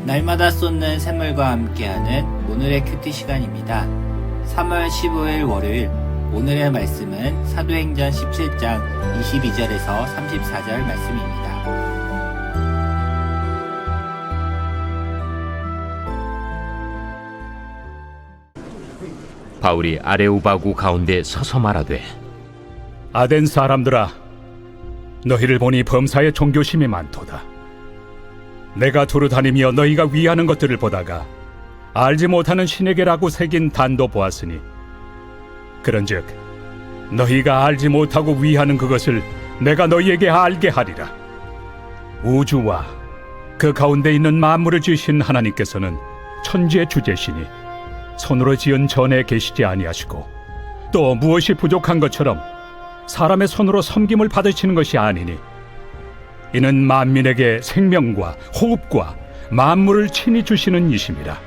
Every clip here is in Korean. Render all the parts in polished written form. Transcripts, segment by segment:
날마다 쏟는 샘물과 함께하는 오늘의 큐티 시간입니다. 3월 15일 월요일, 오늘의 말씀은 사도행전 17장 22절에서 34절 말씀입니다. 바울이 아레오바구 가운데 서서 말하되, 아덴 사람들아, 너희를 보니 범사에 종교심이 많도다. 내가 두루 다니며 너희가 위하는 것들을 보다가 알지 못하는 신에게라고 새긴 단도 보았으니, 그런즉 너희가 알지 못하고 위하는 그것을 내가 너희에게 알게 하리라. 우주와 그 가운데 있는 만물을 지으신 하나님께서는 천지의 주제시니 손으로 지은 전에 계시지 아니하시고, 또 무엇이 부족한 것처럼 사람의 손으로 섬김을 받으시는 것이 아니니, 이는 만민에게 생명과 호흡과 만물을 친히 주시는 이심이라.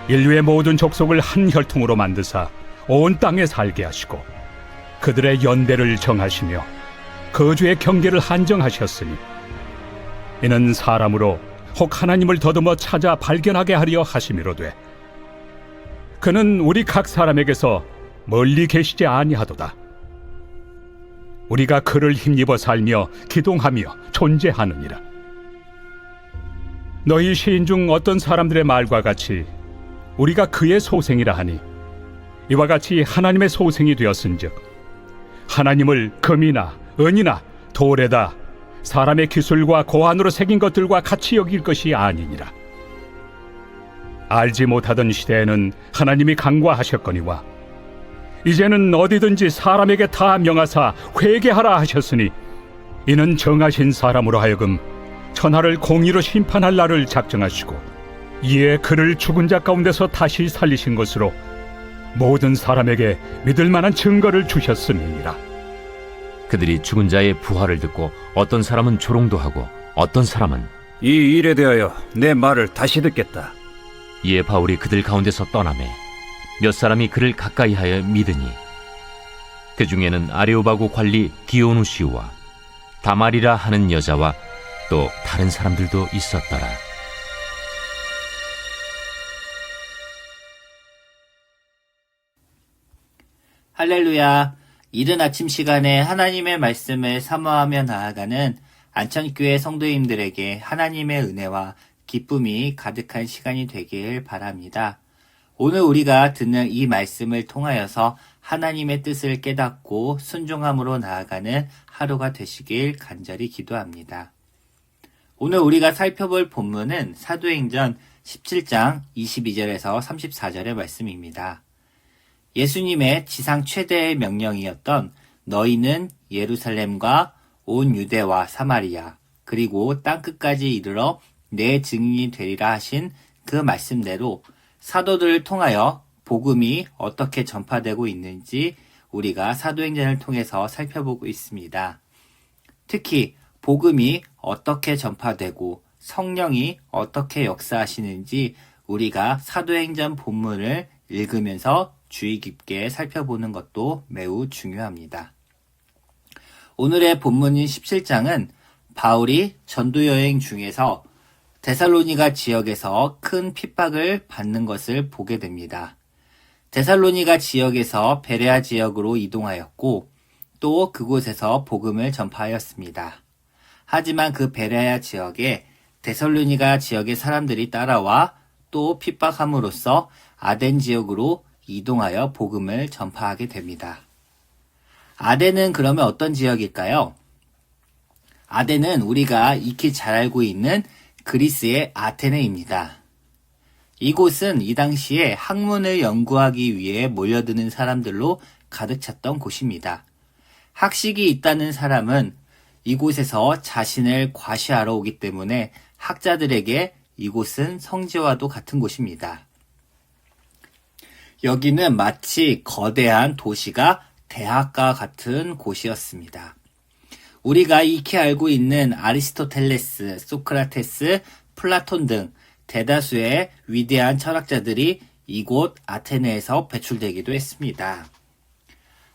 인류의 모든 족속을 한 혈통으로 만드사 온 땅에 살게 하시고, 그들의 연대를 정하시며 거주의 경계를 한정하셨으니, 이는 사람으로 혹 하나님을 더듬어 찾아 발견하게 하려 하심이로되, 그는 우리 각 사람에게서 멀리 계시지 아니하도다. 우리가 그를 힘입어 살며 기동하며 존재하느니라. 너희 시인 중 어떤 사람들의 말과 같이 우리가 그의 소생이라 하니, 이와 같이 하나님의 소생이 되었은즉 하나님을 금이나 은이나 돌에다 사람의 기술과 고안으로 새긴 것들과 같이 여길 것이 아니니라. 알지 못하던 시대에는 하나님이 간과하셨거니와, 이제는 어디든지 사람에게 다 명하사 회개하라 하셨으니, 이는 정하신 사람으로 하여금 천하를 공의로 심판할 날을 작정하시고, 이에 그를 죽은 자 가운데서 다시 살리신 것으로 모든 사람에게 믿을 만한 증거를 주셨음이니라. 그들이 죽은 자의 부활을 듣고 어떤 사람은 조롱도 하고 어떤 사람은 이 일에 대하여 내 말을 다시 듣겠다. 이에 바울이 그들 가운데서 떠나매 몇 사람이 그를 가까이하여 믿으니, 그 중에는 아레오바구 관리 디오누시우와 다말이라 하는 여자와 또 다른 사람들도 있었더라. 할렐루야. 이른 아침 시간에 하나님의 말씀을 사모하며 나아가는 안천교회 성도님들에게 하나님의 은혜와 기쁨이 가득한 시간이 되길 바랍니다. 오늘 우리가 듣는 이 말씀을 통하여서 하나님의 뜻을 깨닫고 순종함으로 나아가는 하루가 되시길 간절히 기도합니다. 오늘 우리가 살펴볼 본문은 사도행전 17장 22절에서 34절의 말씀입니다. 예수님의 지상 최대의 명령이었던 너희는 예루살렘과 온 유대와 사마리아 그리고 땅끝까지 이르러 내 증인이 되리라 하신 그 말씀대로 사도들을 통하여 복음이 어떻게 전파되고 있는지 우리가 사도행전을 통해서 살펴보고 있습니다. 특히 복음이 어떻게 전파되고 성령이 어떻게 역사하시는지 우리가 사도행전 본문을 읽으면서 주의 깊게 살펴보는 것도 매우 중요합니다. 오늘의 본문인 17장은 바울이 전도여행 중에서 데살로니가 지역에서 큰 핍박을 받는 것을 보게 됩니다. 데살로니가 지역에서 베레아 지역으로 이동하였고, 또 그곳에서 복음을 전파하였습니다. 하지만 그 베레아 지역에 데살로니가 지역의 사람들이 따라와 또 핍박함으로써 아덴 지역으로 이동하여 복음을 전파하게 됩니다. 아덴은 그러면 어떤 지역일까요? 아덴은 우리가 익히 잘 알고 있는 그리스의 아테네입니다. 이곳은 이 당시에 학문을 연구하기 위해 몰려드는 사람들로 가득 찼던 곳입니다. 학식이 있다는 사람은 이곳에서 자신을 과시하러 오기 때문에 학자들에게 이곳은 성지와도 같은 곳입니다. 여기는 마치 거대한 도시가 대학과 같은 곳이었습니다. 우리가 익히 알고 있는 아리스토텔레스, 소크라테스, 플라톤 등 대다수의 위대한 철학자들이 이곳 아테네에서 배출되기도 했습니다.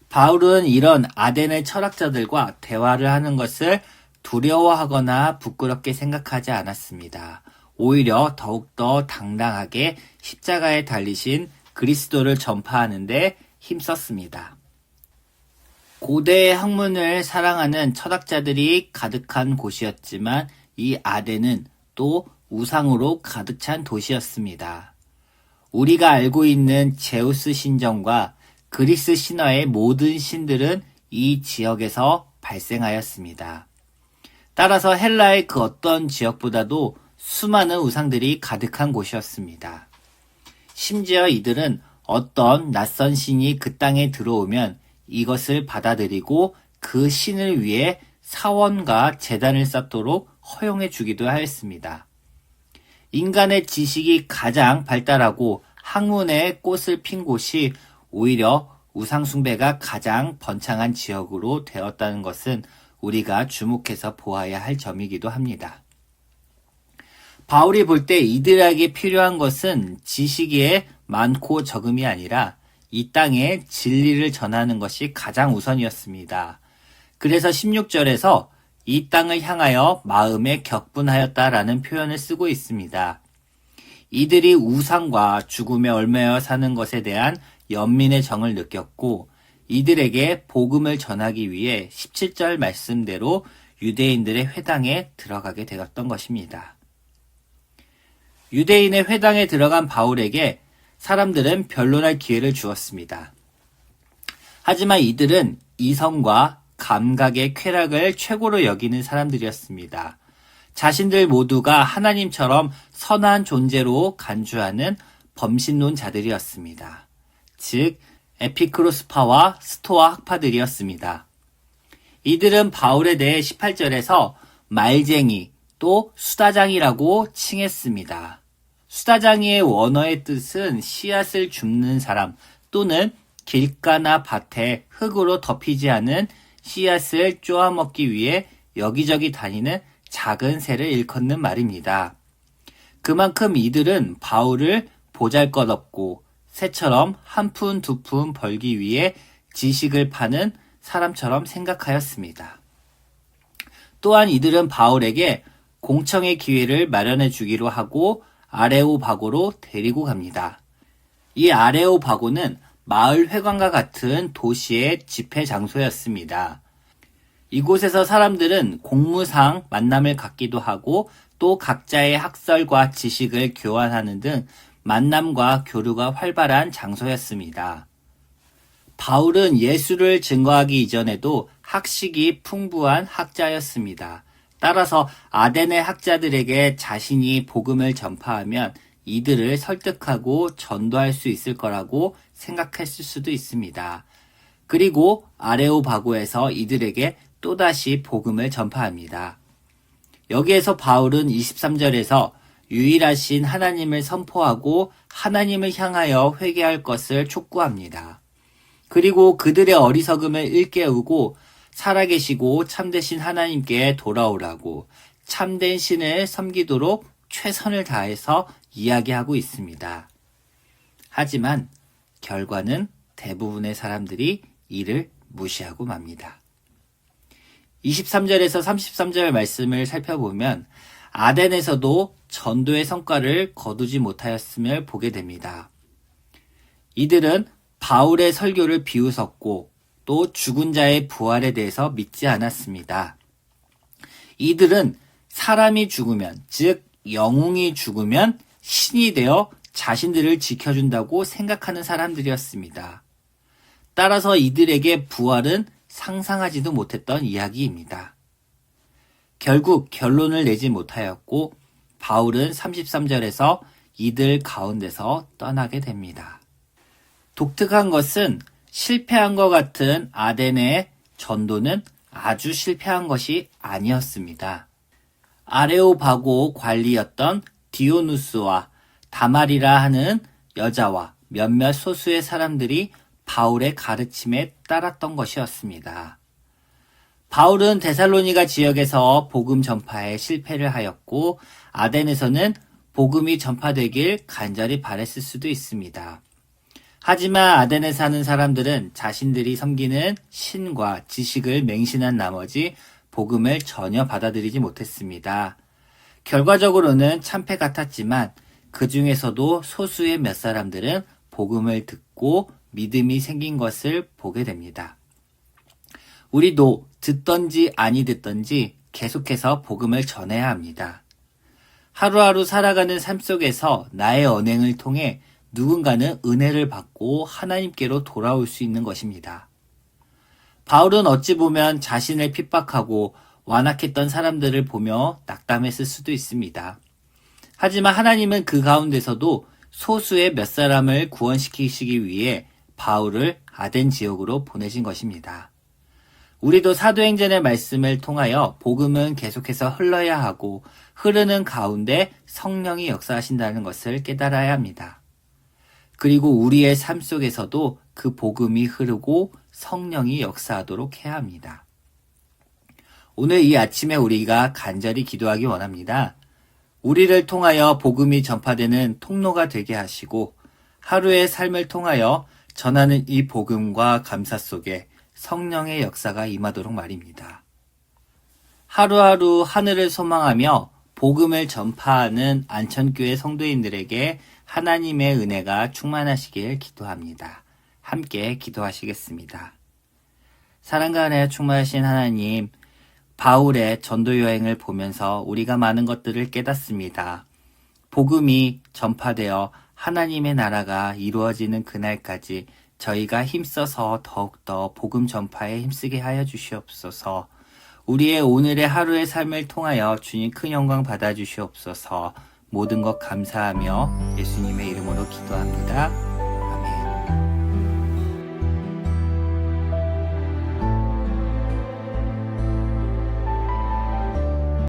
바울은 이런 아덴의 철학자들과 대화를 하는 것을 두려워하거나 부끄럽게 생각하지 않았습니다. 오히려 더욱더 당당하게 십자가에 달리신 그리스도를 전파하는데 힘썼습니다. 고대의 학문을 사랑하는 철학자들이 가득한 곳이었지만 이 아덴은 또 우상으로 가득 찬 도시였습니다. 우리가 알고 있는 제우스 신전과 그리스 신화의 모든 신들은 이 지역에서 발생하였습니다. 따라서 헬라의 그 어떤 지역보다도 수많은 우상들이 가득한 곳이었습니다. 심지어 이들은 어떤 낯선 신이 그 땅에 들어오면 이것을 받아들이고 그 신을 위해 사원과 제단을 쌓도록 허용해 주기도 하였습니다. 인간의 지식이 가장 발달하고 학문의 꽃을 핀 곳이 오히려 우상숭배가 가장 번창한 지역으로 되었다는 것은 우리가 주목해서 보아야 할 점이기도 합니다. 바울이 볼 때 이들에게 필요한 것은 지식이 많고 적음이 아니라 이 땅에 진리를 전하는 것이 가장 우선이었습니다. 그래서 16절에서 이 땅을 향하여 마음에 격분하였다라는 표현을 쓰고 있습니다. 이들이 우상과 죽음에 얽매여 사는 것에 대한 연민의 정을 느꼈고 이들에게 복음을 전하기 위해 17절 말씀대로 유대인들의 회당에 들어가게 되었던 것입니다. 유대인의 회당에 들어간 바울에게 사람들은 변론할 기회를 주었습니다. 하지만 이들은 이성과 감각의 쾌락을 최고로 여기는 사람들이었습니다. 자신들 모두가 하나님처럼 선한 존재로 간주하는 범신론자들이었습니다. 즉 에피크로스파와 스토아 학파들이었습니다. 이들은 바울에 대해 18절에서 말쟁이 또 수다장이라고 칭했습니다. 수다장이의 원어의 뜻은 씨앗을 줍는 사람 또는 길가나 밭에 흙으로 덮이지 않은 씨앗을 쪼아먹기 위해 여기저기 다니는 작은 새를 일컫는 말입니다. 그만큼 이들은 바울을 보잘것없고 새처럼 한 푼 두 푼 벌기 위해 지식을 파는 사람처럼 생각하였습니다. 또한 이들은 바울에게 공청의 기회를 마련해 주기로 하고 아레오바고로 데리고 갑니다. 이 아레오바고는 마을 회관과 같은 도시의 집회 장소였습니다. 이곳에서 사람들은 공무상 만남을 갖기도 하고 또 각자의 학설과 지식을 교환하는 등 만남과 교류가 활발한 장소였습니다. 바울은 예수를 증거하기 이전에도 학식이 풍부한 학자였습니다. 따라서 아덴의 학자들에게 자신이 복음을 전파하면 이들을 설득하고 전도할 수 있을 거라고 생각했을 수도 있습니다. 그리고 아레오바고에서 이들에게 또다시 복음을 전파합니다. 여기에서 바울은 23절에서 유일하신 하나님을 선포하고 하나님을 향하여 회개할 것을 촉구합니다. 그리고 그들의 어리석음을 일깨우고 살아계시고 참되신 하나님께 돌아오라고 참된 신을 섬기도록 최선을 다해서 이야기하고 있습니다. 하지만 결과는 대부분의 사람들이 이를 무시하고 맙니다. 23절에서 33절 말씀을 살펴보면 아덴에서도 전도의 성과를 거두지 못하였음을 보게 됩니다. 이들은 바울의 설교를 비웃었고 또 죽은 자의 부활에 대해서 믿지 않았습니다. 이들은 사람이 죽으면, 즉 영웅이 죽으면 신이 되어 자신들을 지켜준다고 생각하는 사람들이었습니다. 따라서 이들에게 부활은 상상하지도 못했던 이야기입니다. 결국 결론을 내지 못하였고 바울은 33절에서 이들 가운데서 떠나게 됩니다. 독특한 것은 실패한 것 같은 아덴의 전도는 아주 실패한 것이 아니었습니다. 아레오바고 관리였던 디오누스와 다말이라 하는 여자와 몇몇 소수의 사람들이 바울의 가르침에 따랐던 것이었습니다. 바울은 데살로니가 지역에서 복음 전파에 실패를 하였고 아덴에서는 복음이 전파되길 간절히 바랬을 수도 있습니다. 하지만 아덴에 사는 사람들은 자신들이 섬기는 신과 지식을 맹신한 나머지 복음을 전혀 받아들이지 못했습니다. 결과적으로는 참패 같았지만 그 중에서도 소수의 몇 사람들은 복음을 듣고 믿음이 생긴 것을 보게 됩니다. 우리도 듣던지 아니 듣던지 계속해서 복음을 전해야 합니다. 하루하루 살아가는 삶 속에서 나의 언행을 통해 누군가는 은혜를 받고 하나님께로 돌아올 수 있는 것입니다. 바울은 어찌 보면 자신을 핍박하고 완악했던 사람들을 보며 낙담했을 수도 있습니다. 하지만 하나님은 그 가운데서도 소수의 몇 사람을 구원시키시기 위해 바울을 아덴 지역으로 보내신 것입니다. 우리도 사도행전의 말씀을 통하여 복음은 계속해서 흘러야 하고 흐르는 가운데 성령이 역사하신다는 것을 깨달아야 합니다. 그리고 우리의 삶 속에서도 그 복음이 흐르고 성령이 역사하도록 해야 합니다. 오늘 이 아침에 우리가 간절히 기도하기 원합니다. 우리를 통하여 복음이 전파되는 통로가 되게 하시고 하루의 삶을 통하여 전하는 이 복음과 감사 속에 성령의 역사가 임하도록 말입니다. 하루하루 하늘을 소망하며 복음을 전파하는 안천교회 성도인들에게 하나님의 은혜가 충만하시길 기도합니다. 함께 기도하시겠습니다. 사랑과 은혜에 충만하신 하나님, 바울의 전도 여행을 보면서 우리가 많은 것들을 깨닫습니다. 복음이 전파되어 하나님의 나라가 이루어지는 그날까지 저희가 힘써서 더욱더 복음 전파에 힘쓰게 하여 주시옵소서. 우리의 오늘의 하루의 삶을 통하여 주님 큰 영광 받아 주시옵소서. 모든 것 감사하며 예수님의 이름으로 기도합니다.